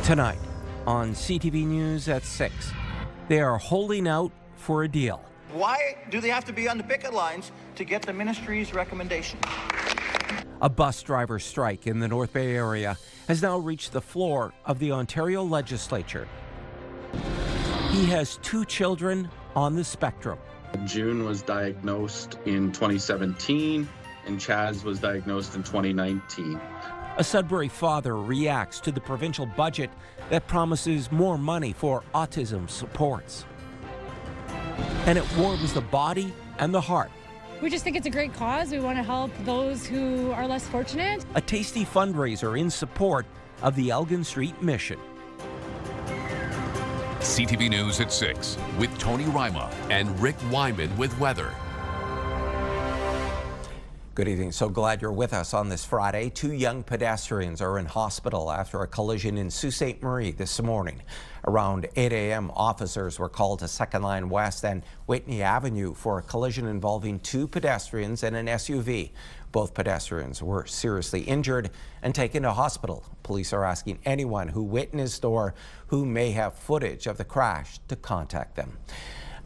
Tonight on CTV News at 6, they are holding out for a deal. Why do they have to be on the picket lines to get the ministry's recommendation? A bus driver strike in the North Bay area has now reached the floor of the Ontario legislature. He has 2 children on the spectrum. June was diagnosed in 2017 and Chaz was diagnosed in 2019. A Sudbury father reacts to the provincial budget that promises more money for autism supports. And it warms the body and the heart. We just think it's a great cause. We want to help those who are less fortunate. A tasty fundraiser in support of the Elgin Street Mission. CTV News at 6 with Tony Ryma and Rick Wyman with weather. Good evening. So glad you're with us on this Friday. 2 young pedestrians are in hospital after a collision in Sault Ste. Marie this morning. Around 8 a.m., officers were called to Second Line West and Whitney Avenue for a collision involving 2 pedestrians and an SUV. Both pedestrians were seriously injured and taken to hospital. Police are asking anyone who witnessed or who may have footage of the crash to contact them.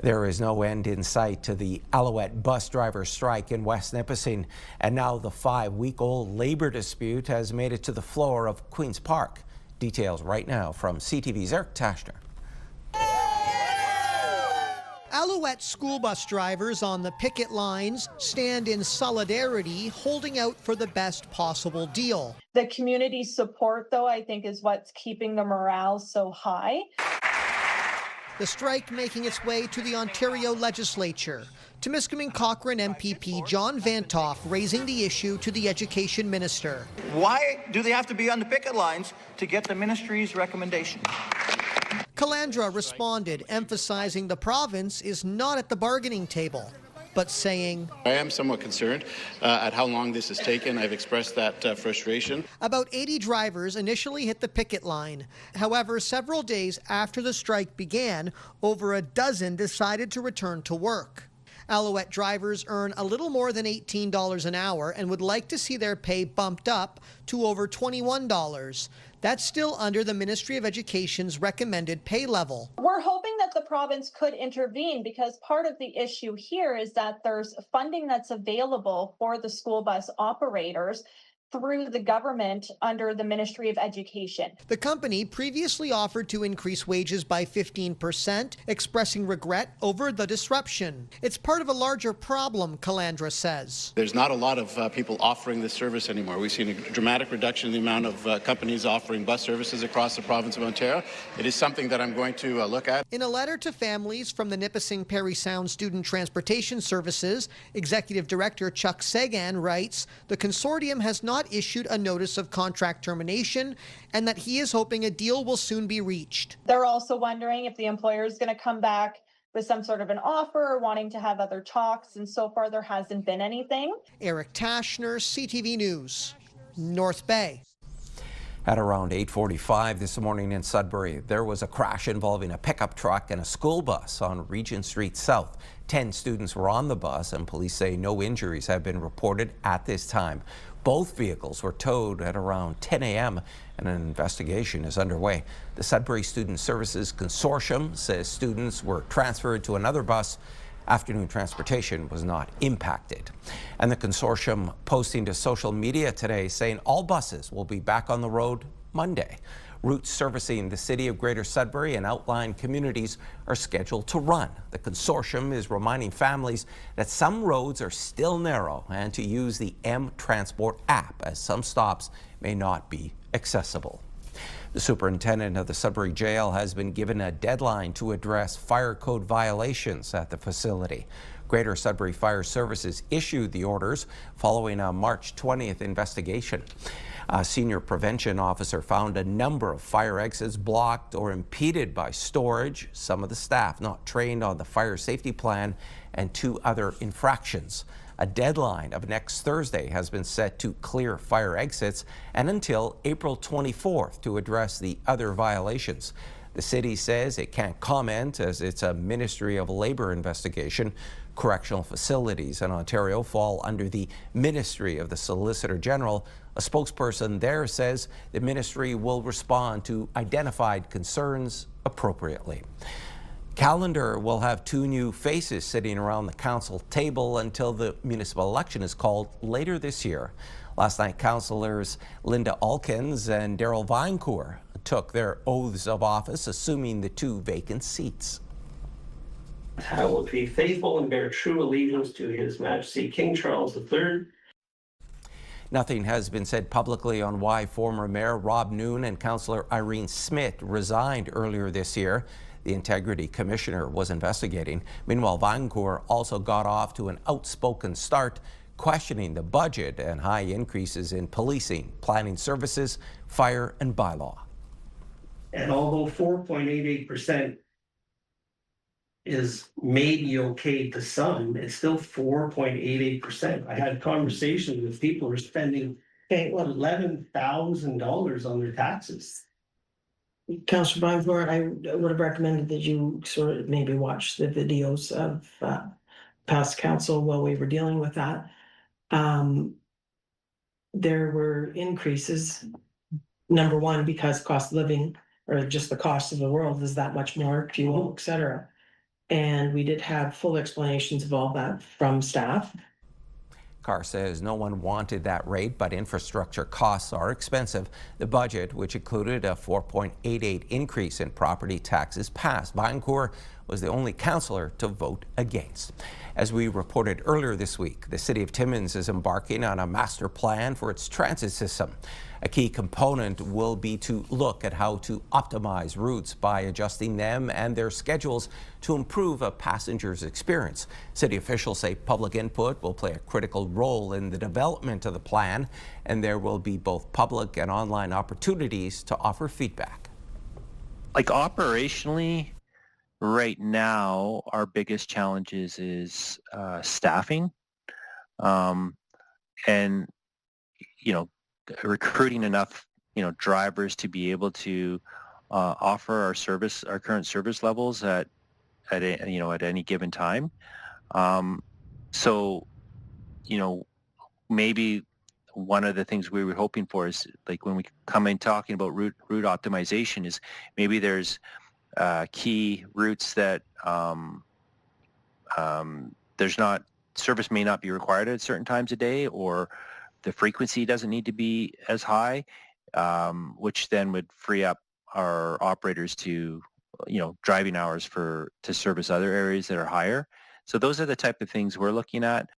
There is no end in sight to the Alouette bus driver strike in West Nipissing, and now the 5-week-old labor dispute has made it to the floor of Queen's Park. Details right now from CTV's Eric Tashner. Alouette school bus drivers on the picket lines stand in solidarity, holding out for the best possible deal. The community support, though, I think is what's keeping the morale so high. The strike making its way to the Ontario legislature. Timiskaming Cochrane MPP John Vantoff raising the issue to the education minister. Why do they have to be on the picket lines to get the ministry's recommendation? Calandra responded, emphasizing the province is not at the bargaining table, but saying, I am somewhat concerned at how long this has taken. I've expressed that frustration. About 80 drivers initially hit the picket line. However, several days after the strike began, over a dozen decided to return to work. Alouette drivers earn a little more than $18 an hour and would like to see their pay bumped up to over $21. That's still under the Ministry of Education's recommended pay level. We're hoping that the province could intervene because part of the issue here is that there's funding that's available for the school bus operators through the government under the Ministry of Education. The company previously offered to increase wages by 15%, expressing regret over the disruption. It's part of a larger problem, Calandra says. There's not a lot of people offering this service anymore. We've seen a dramatic reduction in the amount of companies offering bus services across the province of Ontario. It is something that I'm going to look at. In a letter to families from the Nipissing Parry Sound Student Transportation Services, Executive Director Chuck Sagan writes, the consortium has not issued a notice of contract termination and that he is hoping a deal will soon be reached. They're also wondering if the employer is going to come back with some sort of an offer or wanting to have other talks, and so far there hasn't been anything. Eric Tashner, CTV News, North Bay. At around 8:45 this morning in Sudbury, there was a crash involving a pickup truck and a school bus on Regent Street South. 10 students were on the bus, and police say no injuries have been reported at this time. Both vehicles were towed at around 10 a.m. and an investigation is underway. The Sudbury Student Services Consortium says students were transferred to another bus. Afternoon transportation was not impacted. And the consortium posting to social media today saying all buses will be back on the road Monday. Routes servicing the city of Greater Sudbury and outlying communities are scheduled to run. The consortium is reminding families that some roads are still narrow and to use the M Transport app as some stops may not be accessible. The superintendent of the Sudbury Jail has been given a deadline to address fire code violations at the facility. Greater Sudbury Fire Services issued the orders following a March 20th investigation. A senior prevention officer found a number of fire exits blocked or impeded by storage, some of the staff not trained on the fire safety plan, and 2 other infractions. A deadline of next Thursday has been set to clear fire exits and until April 24th to address the other violations. The city says it can't comment as it's a Ministry of Labour investigation. Correctional facilities in Ontario fall under the Ministry of the Solicitor General. A spokesperson there says the ministry will respond to identified concerns appropriately. Calendar will have 2 new faces sitting around the council table until the municipal election is called later this year. Last night, councillors Linda Alkins and Daryl Vinecourt took their oaths of office, assuming the 2 vacant seats. I will be faithful and bear true allegiance to His Majesty King Charles III. Nothing has been said publicly on why former Mayor Rob Noon and Councillor Irene Smith resigned earlier this year. The Integrity Commissioner was investigating. Meanwhile, Vinecourt also got off to an outspoken start, questioning the budget and high increases in policing, planning services, fire and bylaw. And although 4.88% is maybe okay to some, it's still 4.88%. I had conversations with people who are spending $11,000 on their taxes. Councillor Vinecourt, I would have recommended that you sort of maybe watch the videos of past council while we were dealing with that. There were increases, number one, because cost of living or just the cost of the world is that much more, fuel, etc. And we did have full explanations of all that from staff. Carr says no one wanted that rate, but infrastructure costs are expensive. The budget, which included a 4.88 increase in property taxes, passed. Vinecourt was the only councillor to vote against. As we reported earlier this week, the city of Timmins is embarking on a master plan for its transit system. A key component will be to look at how to optimize routes by adjusting them and their schedules to improve a passenger's experience. City officials say public input will play a critical role in the development of the plan, and there will be both public and online opportunities to offer feedback. Like operationally, right now, our biggest challenges is staffing, and recruiting enough drivers to be able to offer our current service levels at any given time. So maybe one of the things we were hoping for is, like, when we come in talking about route optimization, is maybe there's key routes that there's not service may not be required at certain times a day, or the frequency doesn't need to be as high, which then would free up our operators to, driving hours to service other areas that are higher. So those are the type of things we're looking at.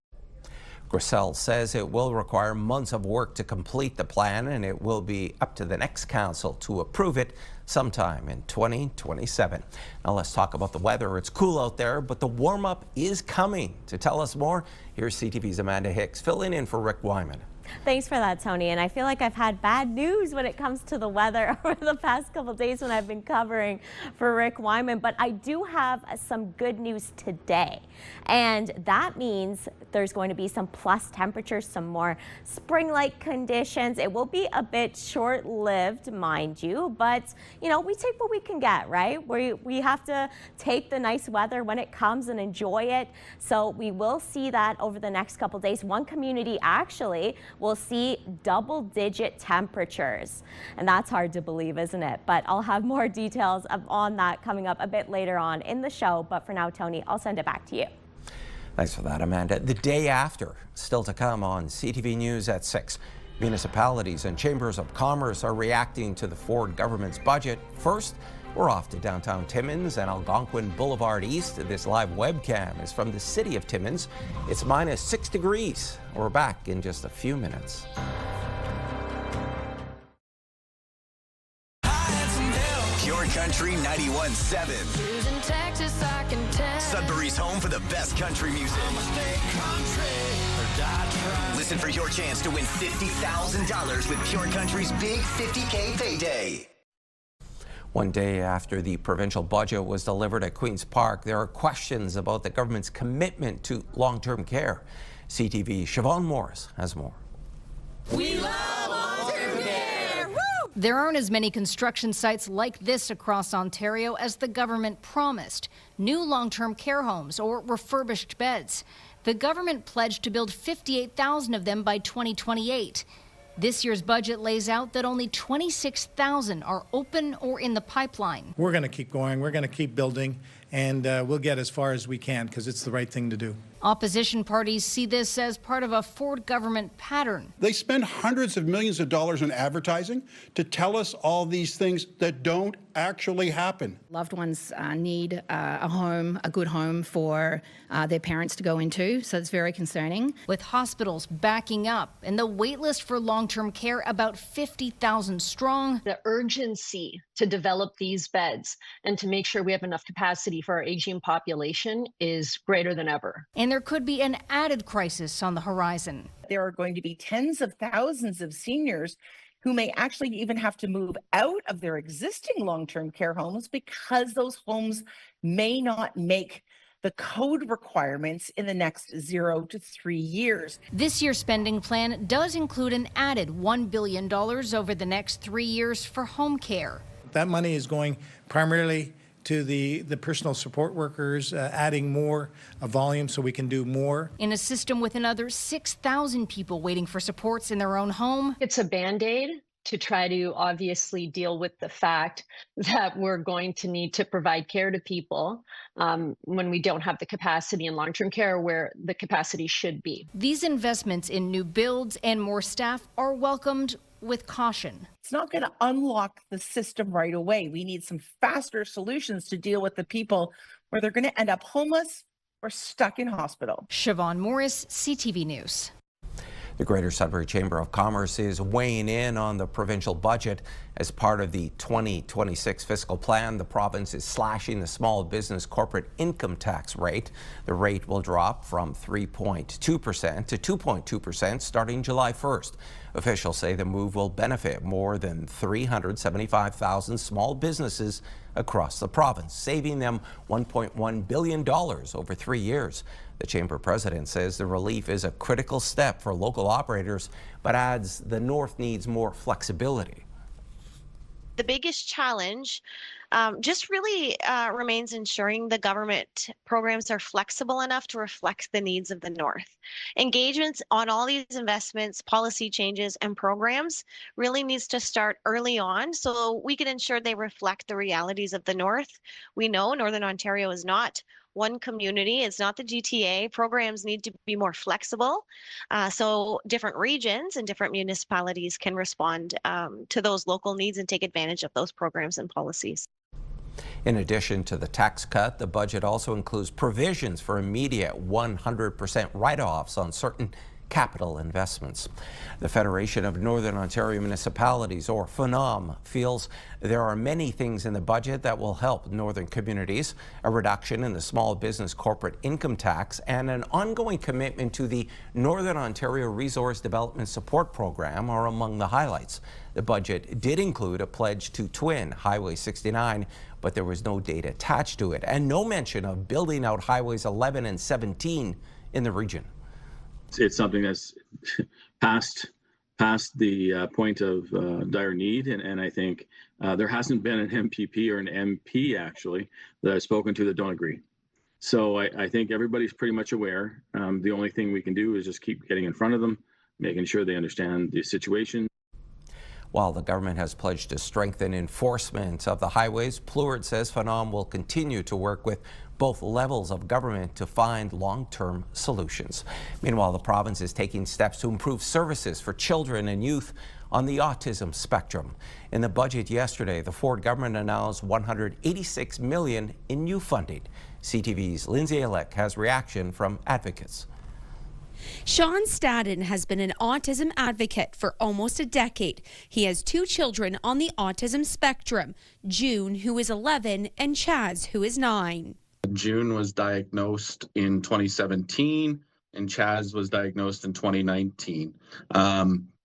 Grissel says it will require months of work to complete the plan, and it will be up to the next council to approve it sometime in 2027. Now let's talk about the weather. It's cool out there, but the warm-up is coming. To tell us more, here's CTV's Amanda Hicks filling in for Rick Wyman. Thanks for that, Tony. And I feel like I've had bad news when it comes to the weather over the past couple of days when I've been covering for Rick Wyman. But I do have some good news today. And that means there's going to be some plus temperatures, some more spring-like conditions. It will be a bit short-lived, mind you, but we take what we can get, right? We have to take the nice weather when it comes and enjoy it. So we will see that over the next couple of days. One community actually will see double-digit temperatures, and that's hard to believe, isn't it? But I'll have more details on that coming up a bit later on in the show. But for now, Tony, I'll send it back to you. Thanks for that, Amanda. The day after, still to come on CTV News at 6. Municipalities and chambers of commerce are reacting to the Ford government's budget. First, we're off to downtown Timmins and Algonquin Boulevard East. This live webcam is from the city of Timmins. It's -6 degrees. We're back in just a few minutes. Pure Country 91.7. Sudbury's home for the best country music. Listen for your chance to win $50,000 with Pure Country's big $50K payday. One day after the provincial budget was delivered at Queen's Park, there are questions about the government's commitment to long-term care. CTV's Siobhan Morris has more. We love long-term care! Woo! There aren't as many construction sites like this across Ontario as the government promised. New long-term care homes or refurbished beds. The government pledged to build 58,000 of them by 2028. This year's budget lays out that only 26,000 are open or in the pipeline. We're going to keep going. We're going to keep building, and we'll get as far as we can because it's the right thing to do. Opposition parties see this as part of a Ford government pattern. They spend hundreds of millions of dollars on advertising to tell us all these things that don't actually happen. Loved ones need a home, a good home for their parents to go into, so it's very concerning. With hospitals backing up and the wait list for long-term care about 50,000 strong. The urgency to develop these beds and to make sure we have enough capacity for our aging population is greater than ever. And there could be an added crisis on the horizon. There are going to be tens of thousands of seniors who may actually even have to move out of their existing long-term care homes because those homes may not make the code requirements in the next 0 to 3 years. This year's spending plan does include an added $1 billion over the next 3 years for home care. That money is going primarily to the personal support workers, adding more volume so we can do more. In a system with another 6,000 people waiting for supports in their own home. It's a Band-Aid to try to obviously deal with the fact that we're going to need to provide care to people when we don't have the capacity in long-term care where the capacity should be. These investments in new builds and more staff are welcomed with caution. It's not going to unlock the system right away. We need some faster solutions to deal with the people where they're going to end up homeless or stuck in hospital. Siobhan Morris, CTV News. The Greater Sudbury Chamber of Commerce is weighing in on the provincial budget. As part of the 2026 fiscal plan, the province is slashing the small business corporate income tax rate. The rate will drop from 3.2% to 2.2% starting July 1st. Officials say the move will benefit more than 375,000 small businesses across the province, saving them $1.1 billion over 3 years. The chamber president says the relief is a critical step for local operators, but adds the North needs more flexibility. The biggest challenge just really remains ensuring the government programs are flexible enough to reflect the needs of the North. Engagements on all these investments, policy changes, and programs really needs to start early on so we can ensure they reflect the realities of the North. We know Northern Ontario is not one community. It's not the GTA. Programs need to be more flexible so different regions and different municipalities can respond to those local needs and take advantage of those programs and policies. In addition to the tax cut, the budget also includes provisions for immediate 100% write-offs on certain capital investments. The Federation of Northern Ontario Municipalities, or FNOM, feels there are many things in the budget that will help northern communities. A reduction in the small business corporate income tax and an ongoing commitment to the Northern Ontario Resource Development Support Program are among the highlights. The budget did include a pledge to twin Highway 69, but there was no date attached to it and no mention of building out Highways 11 and 17 in the region. It's something that's past the point of dire need, and I think there hasn't been an MPP or an MP actually that I've spoken to that don't agree. So I think everybody's pretty much aware. The only thing we can do is just keep getting in front of them, making sure they understand the situation. While the government has pledged to strengthen enforcement of the highways, Pleward says FNOM will continue to work with both levels of government to find long-term solutions. Meanwhile, the province is taking steps to improve services for children and youth on the autism spectrum. In the budget yesterday, the Ford government announced $186 million in new funding. CTV's Lindsay Alec has reaction from advocates. Sean Stadden has been an autism advocate for almost a decade. He has 2 children on the autism spectrum, June, who is 11, and Chaz, who is 9. June was diagnosed in 2017 and Chaz was diagnosed in 2019.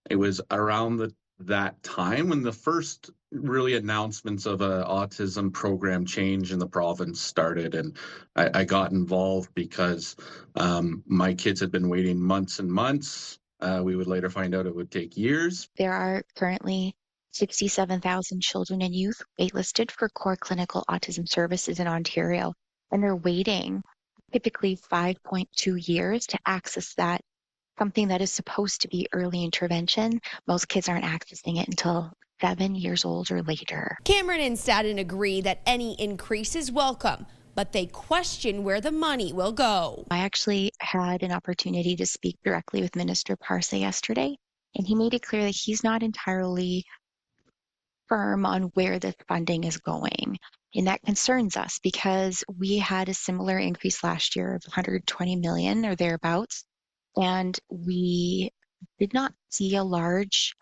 It was around that time when the first really announcements of an autism program change in the province started, and I got involved because my kids had been waiting months and months. We would later find out it would take years. There are currently 67,000 children and youth waitlisted for core clinical autism services in Ontario, and they're waiting typically 5.2 years to access that, something that is supposed to be early intervention. Most kids aren't accessing it until 7 years old or later. Cameron and Staden agree that any increase is welcome, but they question where the money will go. I actually had an opportunity to speak directly with Minister Parse yesterday, and he made it clear that he's not entirely firm on where this funding is going. And that concerns us because we had a similar increase last year of 120 million or thereabouts, and we did not see a large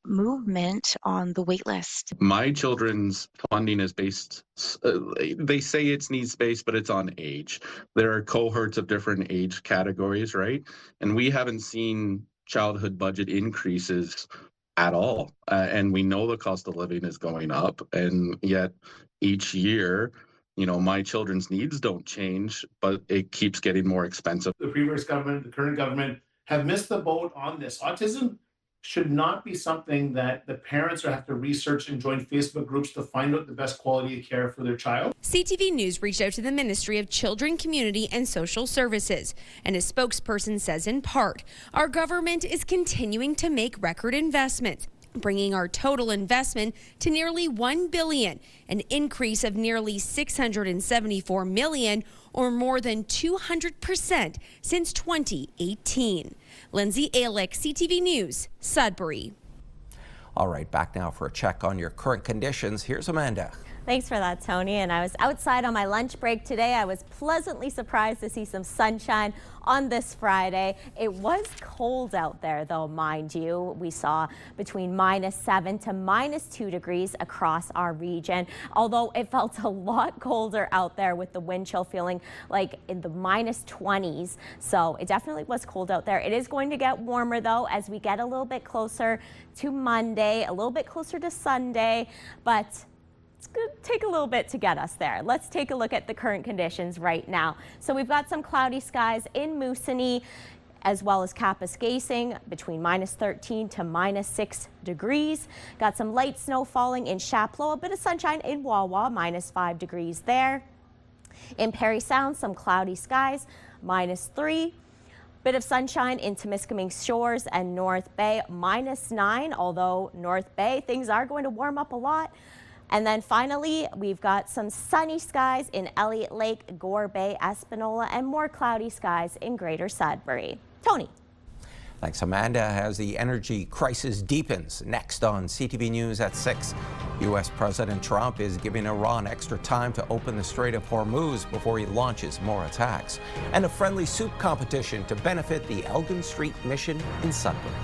movement on the wait list. My children's funding is based, they say it's needs-based, but it's on age. There are cohorts of different age categories, right? And we haven't seen childhood budget increases at all. And we know the cost of living is going up, and yet each year, you know, my children's needs don't change, but it keeps getting more expensive. The previous government, the current government have missed the boat on this. Autism should not be something that the parents have to research and join Facebook groups to find out the best quality of care for their child. CTV News reached out to the Ministry of Children, Community and Social Services, and a spokesperson says in part, our government is continuing to make record investments, bringing our total investment to nearly $1 billion, an increase of nearly $674 million, or more than 200% since 2018. Lindsay Alick, CTV News, Sudbury. All right, back now for a check on your current conditions. Here's Amanda. Thanks for that, Tony. And I was outside on my lunch break today. I was pleasantly surprised to see some sunshine on this Friday. It was cold out there, though, mind you. We saw between -7 to -2 degrees across our region, although it felt a lot colder out there with the wind chill feeling like in the -20s. So it definitely was cold out there. It is going to get warmer, though, as we get a little bit closer to Monday, a little bit closer to Sunday, but it's going to take a little bit to get us there. Let's take a look at the current conditions right now. So we've got some cloudy skies in Moosonee, as well as Kapuskasing, between -13 to -6 degrees. Got some light snow falling in Chapleau, a bit of sunshine in Wawa, -5 degrees there. In Parry Sound, some cloudy skies, -3. Bit of sunshine in Temiskaming Shores and North Bay, -9, although North Bay, things are going to warm up a lot. And then finally, we've got some sunny skies in Elliott Lake, Gore Bay, Espanola, and more cloudy skies in Greater Sudbury. Tony. Thanks, Amanda. As the energy crisis deepens, next on CTV News at 6, U.S. President Trump is giving Iran extra time to open the Strait of Hormuz before he launches more attacks. And a friendly soup competition to benefit the Elgin Street mission in Sudbury.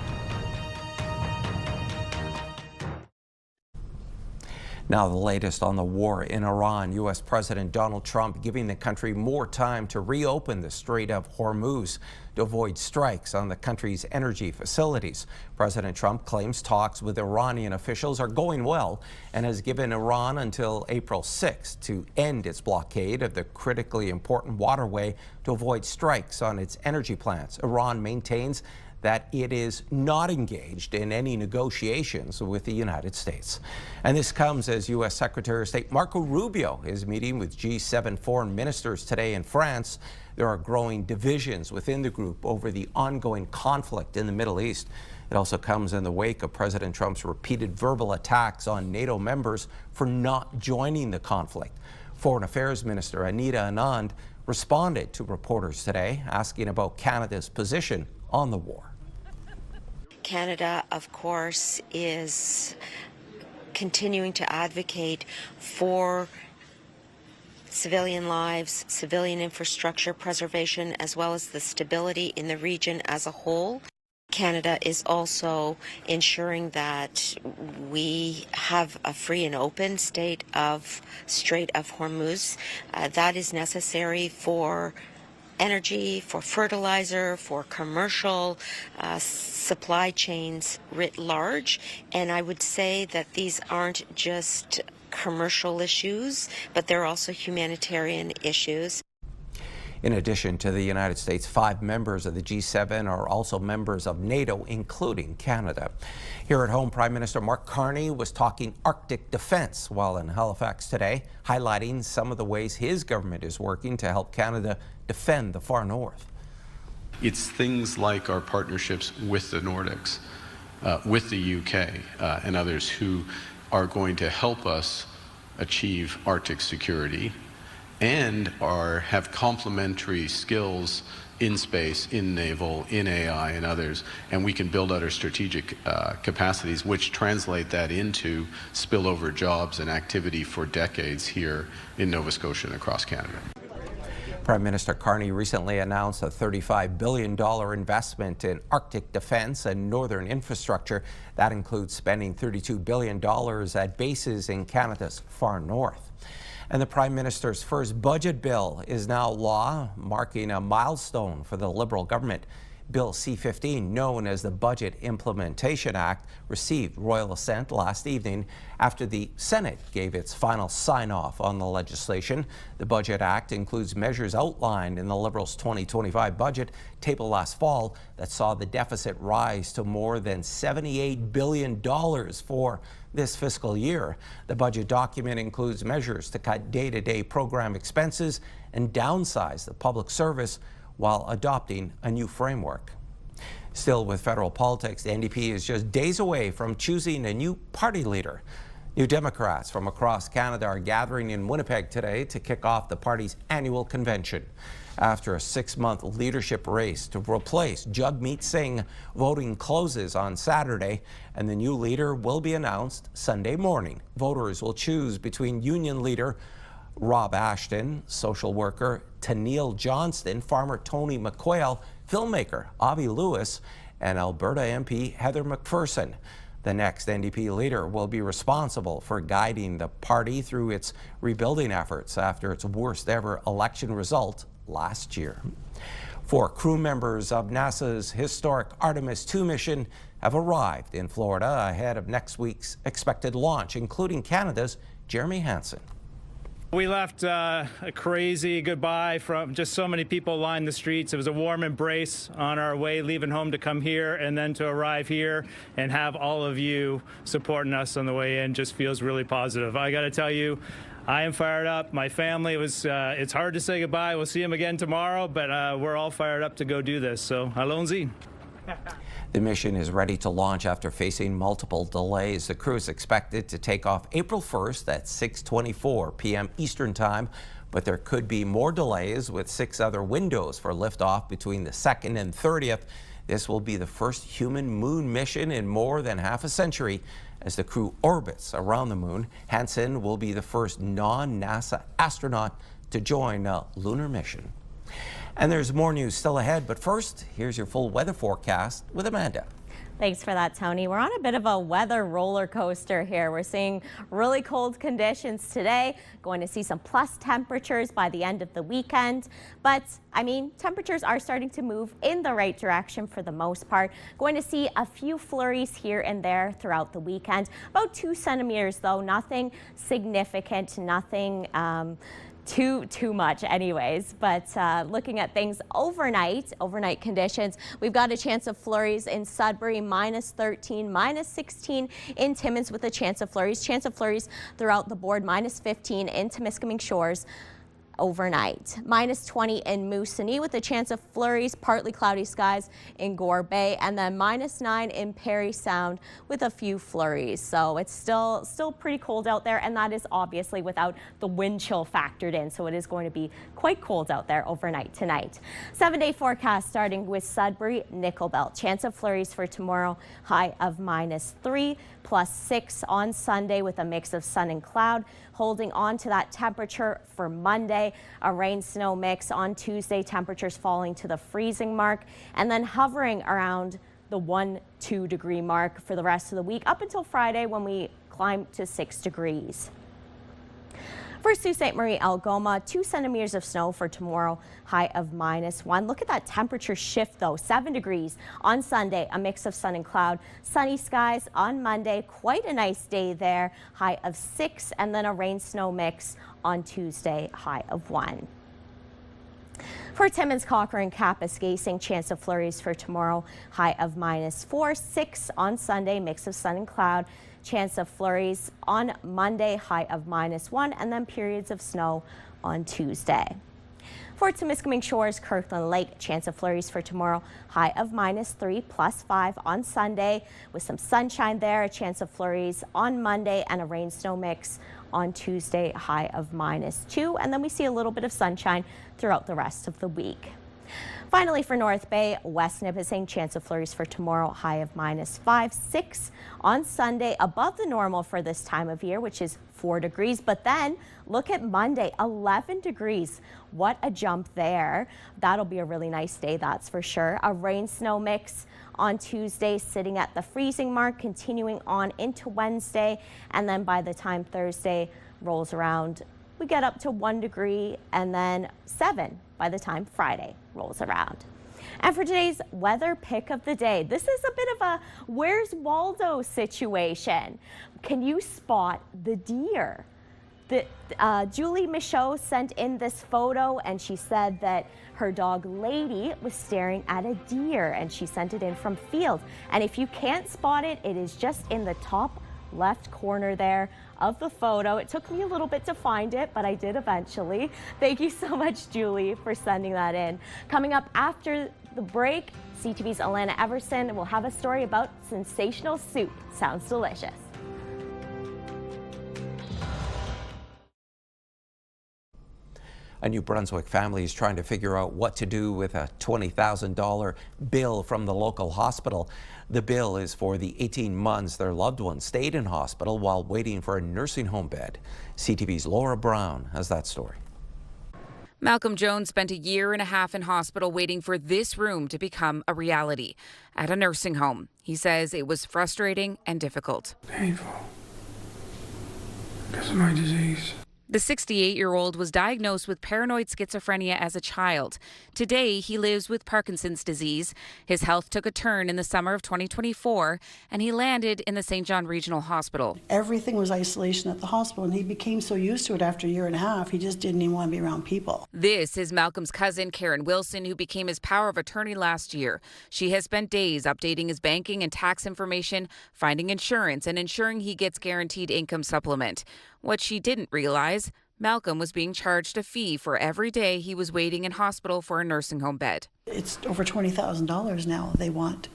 Now the latest on the war in Iran. U.S. President Donald Trump giving the country more time to reopen the Strait of Hormuz to avoid strikes on the country's energy facilities. President Trump claims talks with Iranian officials are going well and has given Iran until April 6th to end its blockade of the critically important waterway to avoid strikes on its energy plants. Iran maintains that it is not engaged in any negotiations with the United States. And this comes as U.S. Secretary of State Marco Rubio is meeting with G7 foreign ministers today in France. There are growing divisions within the group over the ongoing conflict in the Middle East. It also comes in the wake of President Trump's repeated verbal attacks on NATO members for not joining the conflict. Foreign Affairs Minister Anita Anand responded to reporters today, asking about Canada's position on the war. Canada, of course, is continuing to advocate for civilian lives, civilian infrastructure preservation, as well as the stability in the region as a whole. Canada is also ensuring that we have a free and open Strait of Hormuz. That is necessary for energy, for fertilizer, for commercial supply chains writ large. And I would say that these aren't just commercial issues, but they're also humanitarian issues. In addition to the United States, 5 members of the G7 are also members of NATO, including Canada. Here at home, Prime Minister Mark Carney was talking Arctic defense while in Halifax today, highlighting some of the ways his government is working to help Canada defend the far north. It's things like our partnerships with the Nordics, with the UK and others who are going to help us achieve Arctic security and have complementary skills in space, in naval, in AI and others, and we can build out our strategic capacities, which translate that into spillover jobs and activity for decades here in Nova Scotia and across Canada. Prime Minister Carney recently announced a $35 billion investment in Arctic defense and northern infrastructure. That includes spending $32 billion at bases in Canada's far north. And the Prime Minister's first budget bill is now law, marking a milestone for the Liberal government. Bill C-15, known as the Budget Implementation Act, received royal assent last evening after the Senate gave its final sign-off on the legislation. The Budget Act includes measures outlined in the Liberals' 2025 budget tabled last fall that saw the deficit rise to more than $78 billion for this fiscal year. The budget document includes measures to cut day-to-day program expenses and downsize the public service while adopting a new framework. Still with federal politics, the NDP is just days away from choosing a new party leader. New Democrats from across Canada are gathering in Winnipeg today to kick off the party's annual convention. After a 6-month leadership race to replace Jagmeet Singh, voting closes on Saturday, and the new leader will be announced Sunday morning. Voters will choose between union leader Rob Ashton, social worker Tennille Johnston, farmer Tony McQuail, filmmaker Avi Lewis, and Alberta MP Heather McPherson. The next NDP leader will be responsible for guiding the party through its rebuilding efforts after its worst ever election result last year. 4 crew members of NASA's historic Artemis II mission have arrived in Florida ahead of next week's expected launch, including Canada's Jeremy Hansen. We left a crazy goodbye from just so many people lined the streets. It was a warm embrace on our way leaving home to come here, and then to arrive here and have all of you supporting us on the way in just feels really positive. I got to tell you, I am fired up. My family it's hard to say goodbye. We'll see them again tomorrow, but we're all fired up to go do this. So, allons-y. The mission is ready to launch after facing multiple delays. The crew is expected to take off April 1st at 6:24 p.m. Eastern Time, but there could be more delays with 6 other windows for liftoff between the 2nd and 30th. This will be the first human moon mission in more than half a century as the crew orbits around the moon. Hansen will be the first non-NASA astronaut to join a lunar mission. And there's more news still ahead, but first, here's your full weather forecast with Amanda. Thanks for that, Tony. We're on a bit of a weather roller coaster here. We're seeing really cold conditions today, going to see some plus temperatures by the end of the weekend. But, I mean, temperatures are starting to move in the right direction for the most part. Going to see a few flurries here and there throughout the weekend. About 2 centimeters, though. Nothing significant, nothing too much anyways. But looking at things overnight conditions, we've got a chance of flurries in Sudbury, -13, -16 in Timmins with a chance of flurries throughout the board, -15 in Temiskaming Shores overnight, -20 in Moosonee with a chance of flurries, partly cloudy skies in Gore Bay, and then -9 in Parry Sound with a few flurries. So it's still pretty cold out there, and that is obviously without the wind chill factored in. So it is going to be quite cold out there overnight tonight. 7-day forecast starting with Sudbury, Nickel Belt. Chance of flurries for tomorrow, high of -3, +6 on Sunday with a mix of sun and cloud. Holding on to that temperature for Monday, a rain-snow mix on Tuesday, temperatures falling to the freezing mark, and then hovering around the 1-2 degree mark for the rest of the week up until Friday when we climb to 6 degrees. For Sault Ste. Marie, Algoma, 2 centimeters of snow for tomorrow, high of -1. Look at that temperature shift though, 7 degrees on Sunday, a mix of sun and cloud. Sunny skies on Monday, quite a nice day there, high of 6, and then a rain-snow mix on Tuesday, high of 1. For Timmins, Cochrane, Kapuskasing, chance of flurries for tomorrow, high of -4, 6 on Sunday, mix of sun and cloud. Chance of flurries on Monday, high of -1, and then periods of snow on Tuesday. For Temiskaming Shores, Kirkland Lake, chance of flurries for tomorrow, high of -3, +5 on Sunday, with some sunshine there. A chance of flurries on Monday and a rain-snow mix on Tuesday, high of -2, and then we see a little bit of sunshine throughout the rest of the week. Finally, for North Bay, West Nipissing, chance of flurries for tomorrow, high of -5, 6 on Sunday, above the normal for this time of year, which is 4 degrees. But then look at Monday, 11 degrees. What a jump there. That'll be a really nice day, that's for sure. A rain-snow mix on Tuesday, sitting at the freezing mark, continuing on into Wednesday, and then by the time Thursday rolls around, we get up to 1 degree and then 7 by the time Friday rolls around. And for today's weather pick of the day, this is a bit of a where's Waldo situation. Can you spot the deer? Julie Michaud sent in this photo, and she said that her dog Lady was staring at a deer, and she sent it in from field. And if you can't spot it, it is just in the top left corner there of the photo. It took me a little bit to find it, but I did eventually. Thank you so much, Julie, for sending that in. Coming up after the break, CTV's Alana Everson will have a story about sensational soup. Sounds delicious. A New Brunswick family is trying to figure out what to do with a $20,000 bill from the local hospital. The bill is for the 18 months their loved one stayed in hospital while waiting for a nursing home bed. CTV's Laura Brown has that story. Malcolm Jones spent a year and a half in hospital waiting for this room to become a reality at a nursing home. He says it was frustrating and difficult. Painful because of my disease. The 68-year-old was diagnosed with paranoid schizophrenia as a child. Today, he lives with Parkinson's disease. His health took a turn in the summer of 2024, and he landed in the St. John Regional Hospital. Everything was isolation at the hospital, and he became so used to it after a year and a half, he just didn't even want to be around people. This is Malcolm's cousin, Karen Wilson, who became his power of attorney last year. She has spent days updating his banking and tax information, finding insurance, and ensuring he gets guaranteed income supplement. What she didn't realize, Malcolm was being charged a fee for every day he was waiting in hospital for a nursing home bed. It's over $20,000 now they want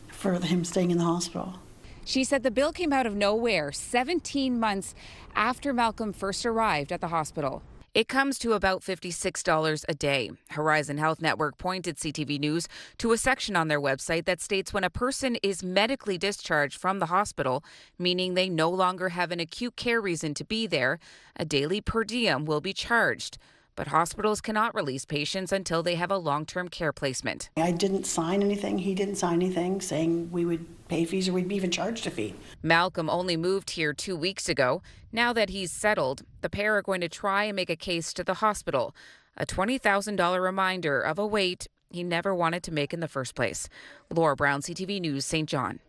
for him staying in the hospital. She said the bill came out of nowhere 17 months after Malcolm first arrived at the hospital. It comes to about $56 a day. Horizon Health Network pointed CTV News to a section on their website that states when a person is medically discharged from the hospital, meaning they no longer have an acute care reason to be there, a daily per diem will be charged. But hospitals cannot release patients until they have a long-term care placement. I didn't sign anything, he didn't sign anything saying we would pay fees or we'd be even charged a fee. Malcolm only moved here 2 weeks ago. Now that he's settled, the pair are going to try and make a case to the hospital. A $20,000 reminder of a wait he never wanted to make in the first place. Laura Brown, CTV News, St. John.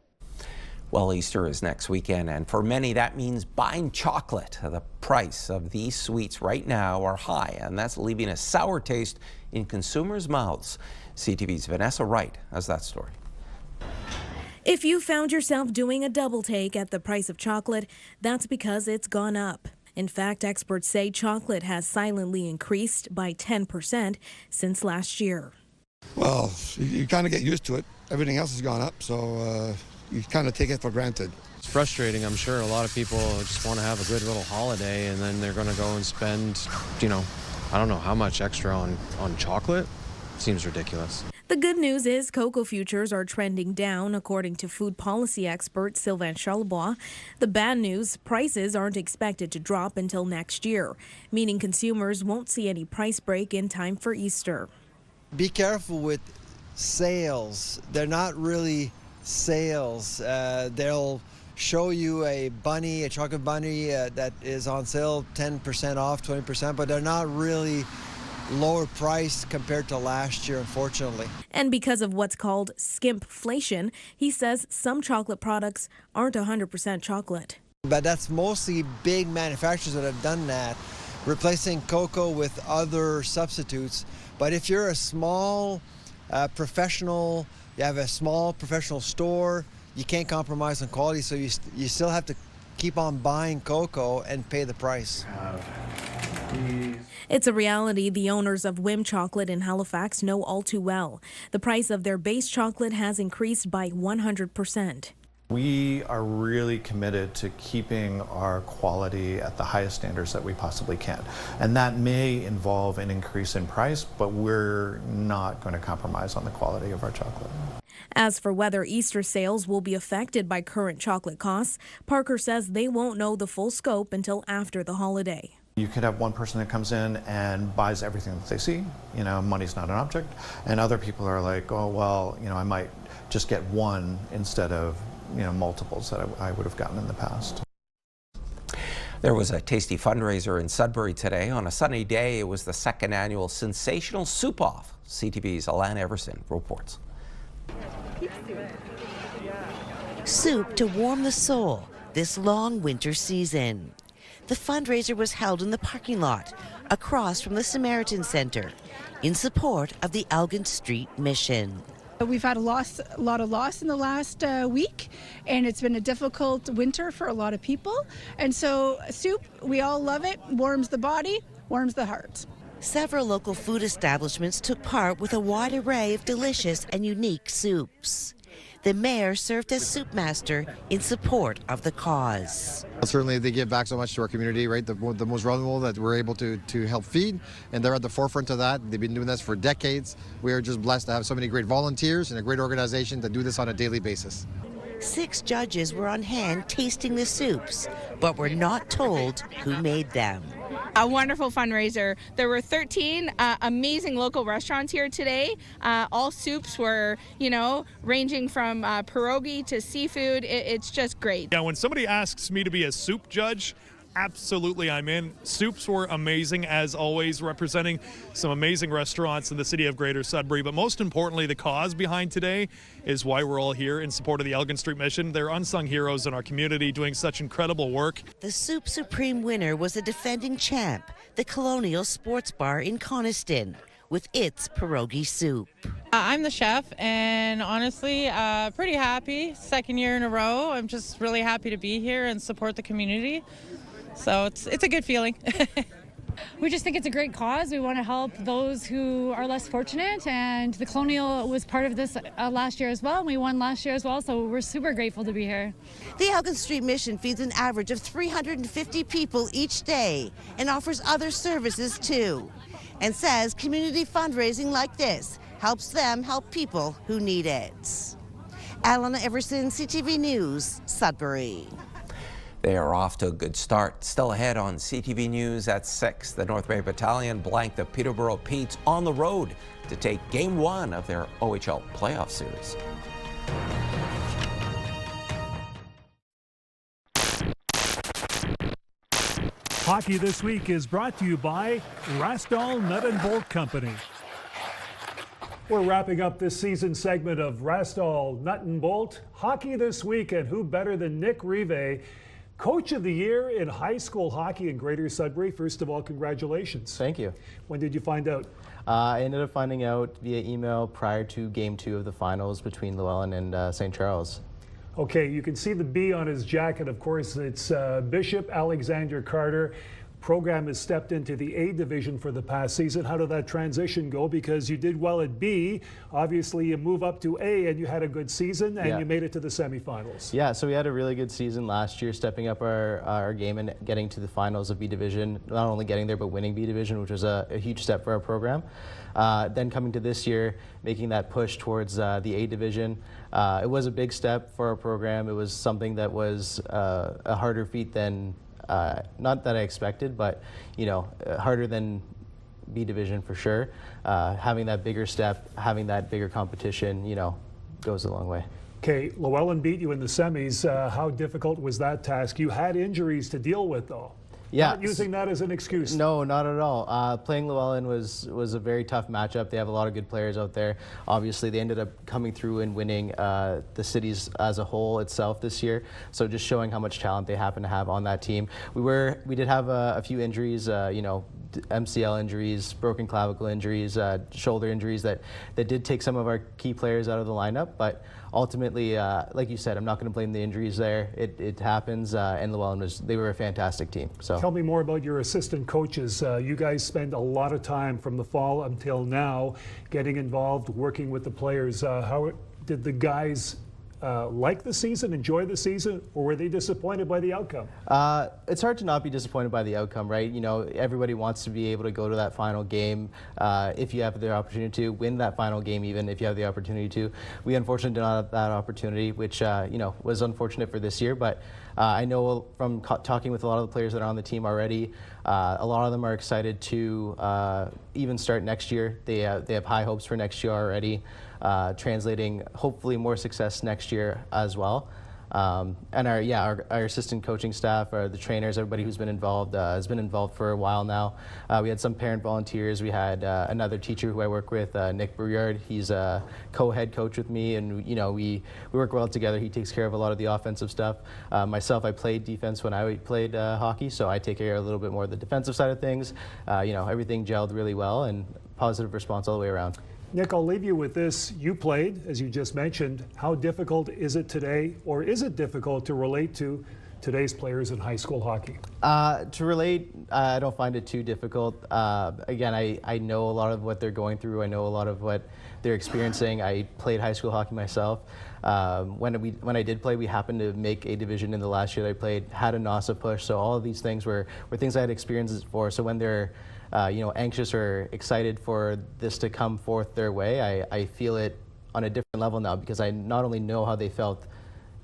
Well, Easter is next weekend, and for many that means buying chocolate. The price of these sweets right now are high, and that's leaving a sour taste in consumers' mouths. CTV's Vanessa Wright has that story. If you found yourself doing a double take at the price of chocolate, that's because it's gone up. In fact, experts say chocolate has silently increased by 10% since last year. Well, you kind of get used to it. Everything else has gone up, so you kind of take it for granted. It's frustrating, I'm sure. A lot of people just want to have a good little holiday, and then they're going to go and spend, I don't know how much extra on chocolate. Seems ridiculous. The good news is cocoa futures are trending down, according to food policy expert Sylvain Charlebois. The bad news, prices aren't expected to drop until next year, meaning consumers won't see any price break in time for Easter. Be careful with sales. They're not really sales. They'll show you a chocolate bunny that is on sale 10% off, 20%, but they're not really lower price compared to last year, unfortunately. And because of what's called skimpflation, he says some chocolate products aren't 100% chocolate. But that's mostly big manufacturers that have done that. replacing cocoa with other substitutes. But if you're a small professional, you have a small professional store, you can't compromise on quality, so you still have to keep on buying cocoa and pay the price. It's a reality the owners of Whim Chocolate in Halifax know all too well. The price of their base chocolate has increased by 100%. We are really committed to keeping our quality at the highest standards that we possibly can. And that may involve an increase in price, but we're not going to compromise on the quality of our chocolate. As for whether Easter sales will be affected by current chocolate costs, Parker says they won't know the full scope until after the holiday. You could have one person that comes in and buys everything that they see. You know, money's not an object. And other people are like, oh, well, you know, I might just get one instead of, you know, multiples that I would have gotten in the past. There was a tasty fundraiser in Sudbury today. On a sunny day, it was the second annual Sensational Soup Off. CTV's Alan Everson reports. Soup to warm the soul this long winter season. The fundraiser was held in the parking lot across from the Samaritan Centre in support of the Elgin Street Mission. We've had a lot of loss in the last week, and it's been a difficult winter for a lot of people. And so soup, we all love it, warms the body, warms the heart. Several local food establishments took part with a wide array of delicious and unique soups. The mayor served as soup master in support of the cause. Certainly they give back so much to our community, right? The most vulnerable that we're able to help feed, and they're at the forefront of that. They've been doing this for decades. We are just blessed to have so many great volunteers and a great organization to do this on a daily basis. 6 judges were on hand tasting the soups, but were not told who made them. A wonderful fundraiser. There were 13 amazing local restaurants here today. All soups were, you know, ranging from pierogi to seafood. It's just great. Yeah, when somebody asks me to be a soup judge, absolutely I'm in. Soups were amazing, as always, representing some amazing restaurants in the city of Greater Sudbury. But most importantly, the cause behind today is why we're all here in support of the Elgin Street Mission. They're unsung heroes in our community doing such incredible work. The Soup Supreme winner was the defending champ, the Colonial Sports Bar in Coniston, with its pierogi soup. I'm the chef, and honestly, pretty happy. Second year in a row. I'm just really happy to be here and support the community. So it's a good feeling. We just think it's a great cause. We want to help those who are less fortunate, and the Colonial was part of this last year as well. We won last year as well, so we're super grateful to be here. The Elgin Street Mission feeds an average of 350 people each day and offers other services too, and says community fundraising like this helps them help people who need it. Alana Everson, CTV News, Sudbury. They are off to a good start. Still ahead on CTV News at 6. The North Bay Battalion blanked the Peterborough Petes on the road to take Game 1 of their OHL playoff series. Hockey This Week is brought to you by Rastall Nut and Bolt Company. We're wrapping up this season segment of Rastall Nut and Bolt. Hockey This Week, and who better than Nick Rive, Coach of the Year in high school hockey in Greater Sudbury. First of all, congratulations. Thank you. When did you find out? I ended up finding out via email prior to Game 2 of the finals between Llewellyn and St. Charles. Okay, you can see the B on his jacket. Of course, it's Bishop Alexander Carter. Program has stepped into the A division for the past season. How did that transition go? Because you did well at B. Obviously, you move up to A, and you had a good season, and you made it to the semifinals. Yeah, so we had a really good season last year, stepping up our game and getting to the finals of B division. Not only getting there, but winning B division, which was a huge step for our program. Then coming to this year, making that push towards the A division. It was a big step for our program. It was something that was a harder feat than not that I expected, but you know, harder than B division for sure. Having that bigger step, having that bigger competition, you know, goes a long way. Okay, Llewellyn beat you in the semis. How difficult was that task? You had injuries to deal with, though. Yeah. Not using that as an excuse. No, not at all. Playing Llewellyn was a very tough matchup. They have a lot of good players out there. Obviously, they ended up coming through and winning the cities as a whole itself this year. So just showing how much talent they happen to have on that team. We did have a few injuries, MCL injuries, broken clavicle injuries, shoulder injuries that did take some of our key players out of the lineup. But ultimately, like you said, I'm not going to blame the injuries there. It happens, and Llewellyn they were a fantastic team. So tell me more about your assistant coaches. You guys spend a lot of time from the fall until now getting involved, working with the players. How did the guys like the season, enjoy the season, or were they disappointed by the outcome? It's hard to not be disappointed by the outcome, right? Everybody wants to be able to go to that final game if you have the opportunity to win that final game, even if you have the opportunity to. We unfortunately did not have that opportunity, which was unfortunate for this year. But I know from talking with a lot of the players that are on the team already, a lot of them are excited to even start next year. They have high hopes for next year already. Translating hopefully more success next year as well. And our assistant coaching staff, the trainers, everybody who's been involved has been involved for a while now. We had some parent volunteers. We had another teacher who I work with, Nick Brouillard. He's a co-head coach with me, and we work well together. He takes care of a lot of the offensive stuff. Myself, I played defense when I played hockey, so I take care of a little bit more of the defensive side of things. Everything gelled really well, and positive response all the way around. Nick, I'll leave you with this. You played, as you just mentioned. How difficult is it today, or is it difficult to relate to today's players in high school hockey? To relate, I don't find it too difficult. Again, I know a lot of what they're going through. I know a lot of what they're experiencing. I played high school hockey myself. When I did play, we happened to make a division in the last year that I played, had a NASA push. So all of these things were things I had experiences for. So when they're anxious or excited for this to come forth their way, I feel it on a different level now, because I not only know how they felt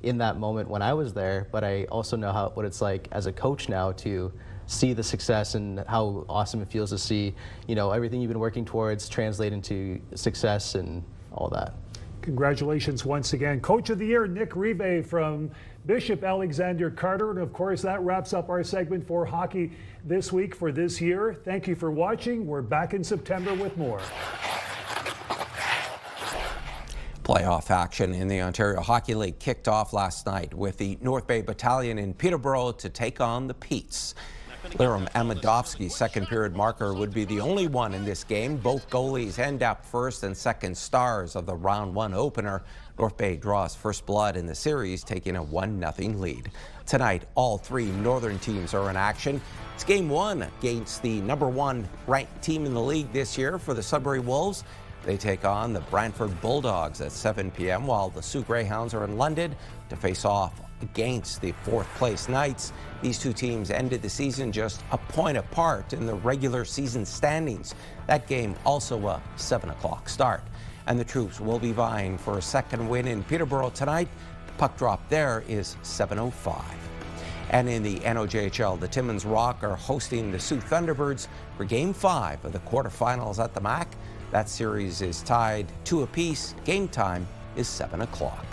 in that moment when I was there, but I also know what it's like as a coach now to see the success and how awesome it feels to see, everything you've been working towards translate into success and all that. Congratulations once again. Coach of the Year, Nick Rive from Bishop Alexander Carter. And of course, that wraps up our segment for hockey this week for this year. Thank you for watching. We're back in September with more. Playoff action in the Ontario Hockey League kicked off last night with the North Bay Battalion in Peterborough to take on the Petes. Liram Amadovsky's second period marker would be the only one in this game. Both goalies end up first and second stars of the round one opener. North Bay draws first blood in the series, taking a 1-0 lead. Tonight, all three Northern teams are in action. It's game one against the #1 ranked team in the league this year for the Sudbury Wolves. They take on the Brantford Bulldogs at 7 p.m. while the Sioux Greyhounds are in London to face off against the fourth-place Knights. These two teams ended the season just a point apart in the regular season standings. That game also a 7 o'clock start. And the Troops will be vying for a second win in Peterborough tonight. The puck drop there is 7:05. And in the NOJHL, the Timmins Rock are hosting the Sioux Thunderbirds for Game 5 of the quarterfinals at the MAC. That series is tied 2 apiece. Game time is 7 o'clock.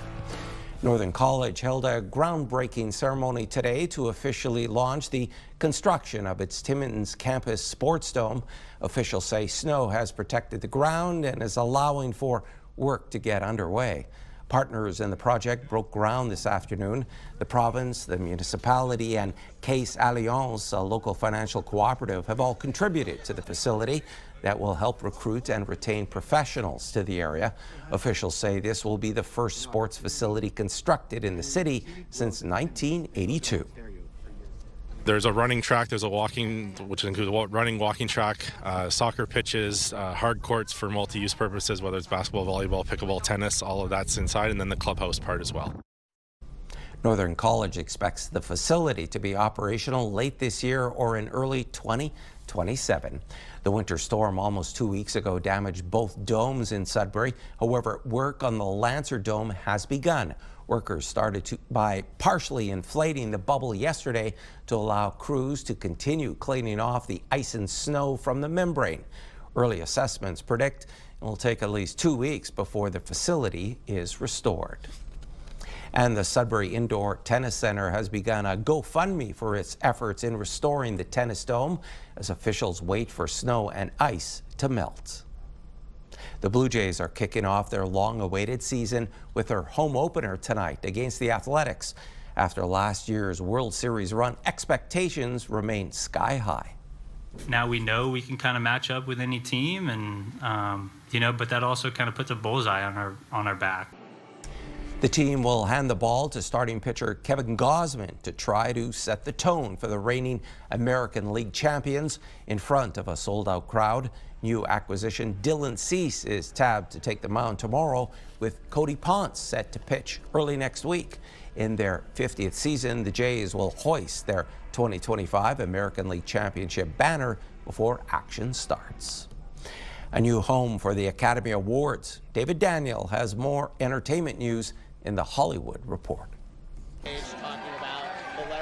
Northern College held a groundbreaking ceremony today to officially launch the construction of its Timmins campus sports dome. Officials say snow has protected the ground and is allowing for work to get underway. Partners in the project broke ground this afternoon. The province, the municipality, and Case Alliance, a local financial cooperative, have all contributed to the facility that will help recruit and retain professionals to the area. Officials say this will be the first sports facility constructed in the city since 1982. There's a running track, there's a walking, which includes walking track, soccer pitches, hard courts for multi-use purposes, whether it's basketball, volleyball, pickleball, tennis, all of that's inside, and then the clubhouse part as well. Northern College expects the facility to be operational late this year or in early 2027. The winter storm almost 2 weeks ago damaged both domes in Sudbury. However, work on the Lancer Dome has begun. Workers started by partially inflating the bubble yesterday to allow crews to continue cleaning off the ice and snow from the membrane. Early assessments predict it will take at least 2 weeks before the facility is restored. And the Sudbury Indoor Tennis Center has begun a GoFundMe for its efforts in restoring the tennis dome as officials wait for snow and ice to melt. The Blue Jays are kicking off their long-awaited season with their home opener tonight against the Athletics. After last year's World Series run, expectations remain sky high. Now we know we can kind of match up with any team, and but that also kind of puts a bullseye on our back. The team will hand the ball to starting pitcher Kevin Gausman to try to set the tone for the reigning American League champions in front of a sold-out crowd. New acquisition Dylan Cease is tabbed to take the mound tomorrow, with Cody Ponce set to pitch early next week. In their 50th season, the Jays will hoist their 2025 American League Championship banner before action starts. A new home for the Academy Awards. David Daniel has more entertainment news in the Hollywood Report.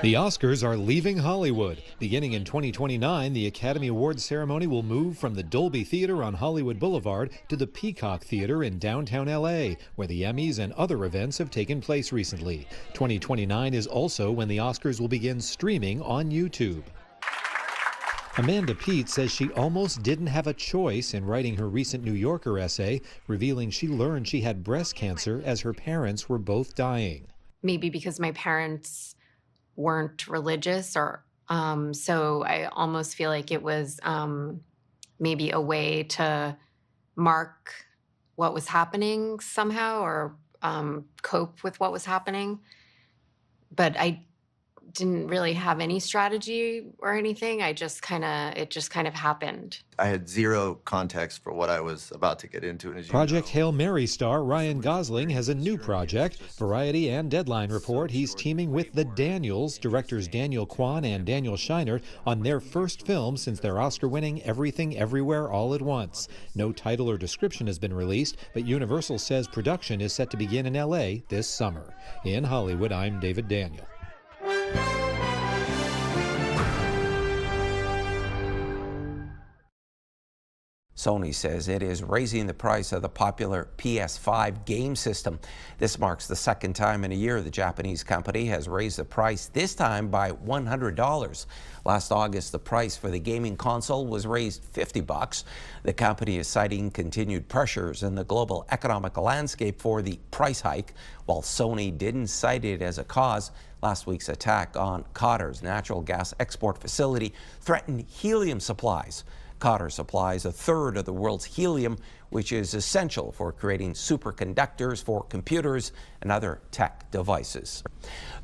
The Oscars are leaving Hollywood. Beginning in 2029, the Academy Awards ceremony will move from the Dolby Theater on Hollywood Boulevard to the Peacock Theater in downtown LA, where the Emmys and other events have taken place recently. 2029 is also when the Oscars will begin streaming on YouTube. Amanda Peet says she almost didn't have a choice in writing her recent New Yorker essay, revealing she learned she had breast cancer as her parents were both dying. Maybe because my parents weren't religious, or so I almost feel like it was maybe a way to mark what was happening somehow, or cope with what was happening. But I didn't really have any strategy or anything. It just kind of happened. I had zero context for what I was about to get into. And Project Hail Mary star Ryan Gosling has a new project. Variety and Deadline report he's teaming with the Daniels, directors Daniel Kwan and Daniel Scheinert, on their first film since their Oscar-winning Everything Everywhere All at Once. No title or description has been released, but Universal says production is set to begin in LA this summer. In Hollywood, I'm David Daniel. Sony says it is raising the price of the popular PS5 game system. This marks the second time in a year the Japanese company has raised the price, this time by $100. Last August, the price for the gaming console was raised $50. The company is citing continued pressures in the global economic landscape for the price hike, while Sony didn't cite it as a cause. Last week's attack on Qattar's natural gas export facility threatened helium supplies. Qatar supplies a third of the world's helium, which is essential for creating superconductors for computers and other tech devices.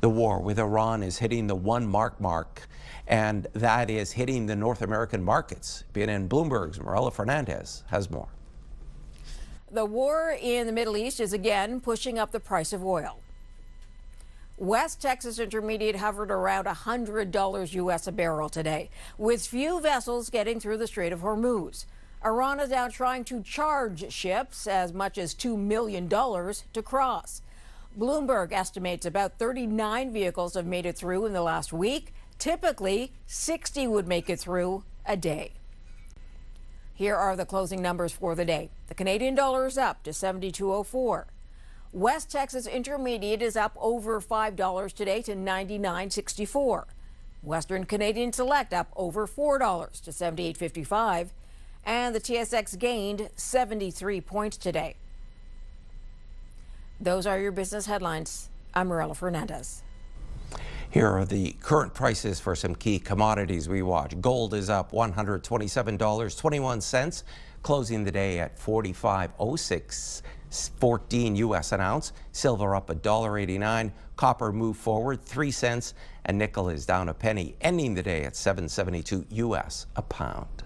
The war with Iran is hitting the mark, and that is hitting the North American markets. BNN Bloomberg's Marella Fernandez has more. The war in the Middle East is again pushing up the price of oil. West Texas Intermediate hovered around $100 U.S. a barrel today, with few vessels getting through the Strait of Hormuz. Iran is now trying to charge ships as much as $2 million to cross. Bloomberg estimates about 39 vehicles have made it through in the last week. Typically, 60 would make it through a day. Here are the closing numbers for the day. The Canadian dollar is up to 72.04. West Texas Intermediate is up over $5 today to 99.64. Western Canadian Select up over $4 to 78.55. And the TSX gained 73 points today. Those are your business headlines. I'm Marella Fernandez. Here are the current prices for some key commodities we watch. Gold is up $127.21, closing the day at $45.06. 14 U.S. an ounce. Silver up $1.89. Copper moved forward 3 cents, and nickel is down a penny, ending the day at $7.72 U.S. a pound.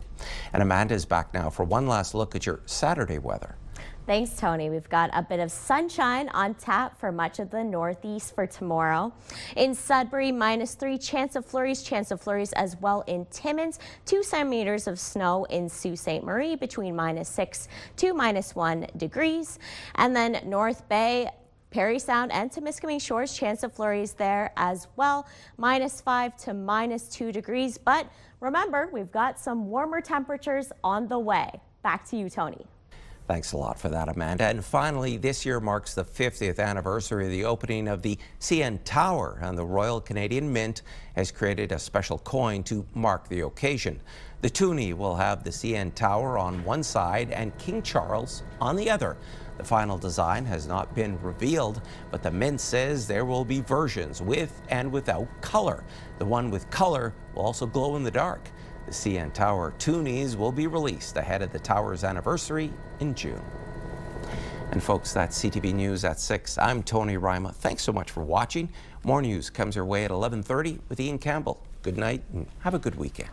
And Amanda's back now for one last look at your Saturday weather. Thanks, Tony. We've got a bit of sunshine on tap for much of the Northeast for tomorrow. In Sudbury, -3, chance of flurries as well in Timmins. 2 centimeters of snow in Sault Ste. Marie, between -6 to -1 degrees. And then North Bay, Parry Sound and Temiskaming Shores, chance of flurries there as well. -5 to -2 degrees. But remember, we've got some warmer temperatures on the way. Back to you, Tony. Thanks a lot for that, Amanda. And finally, this year marks the 50th anniversary of the opening of the CN Tower, and the Royal Canadian Mint has created a special coin to mark the occasion. The toonie will have the CN Tower on one side and King Charles on the other. The final design has not been revealed, but the Mint says there will be versions with and without color. The one with color will also glow in the dark. The CN Tower toonies will be released ahead of the tower's anniversary in June. And folks, that's CTV News at 6. I'm Tony Ryma. Thanks so much for watching. More news comes your way at 11:30 with Ian Campbell. Good night and have a good weekend.